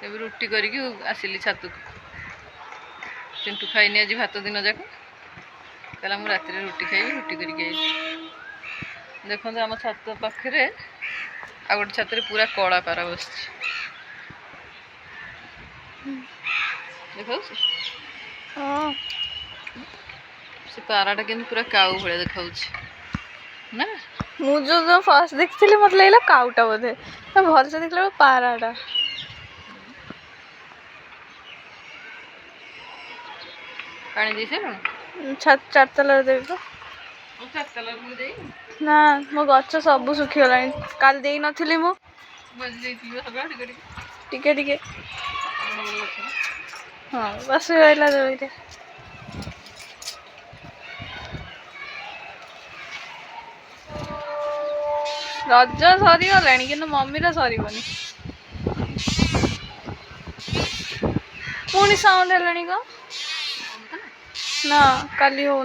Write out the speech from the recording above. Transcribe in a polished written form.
ଏବେ ରୁଟି କରିକି ଆସିଲି ଛାତକୁ। चिंटू खाइनी आज भात दिन जाक कहला मु राति रुटी खाइबी रुटी करके आई। देखो आम छात पाखे आ गोटे छात पूरा कला पारा बस देखा से पाराटा के पूरा काऊ भाया देखा ना मुझे जो फर्स्ट देखी मत लगे काउटा बोधे भल से देखला पाराटा पानी दी से छत चार तला देवी तो ना मो गच सब सुखीगला काल दे नी मु टिके टिके हाँ बस रहा रज सरीगला कि मम्मी सर पुणी साउंड है कौन ना काली हो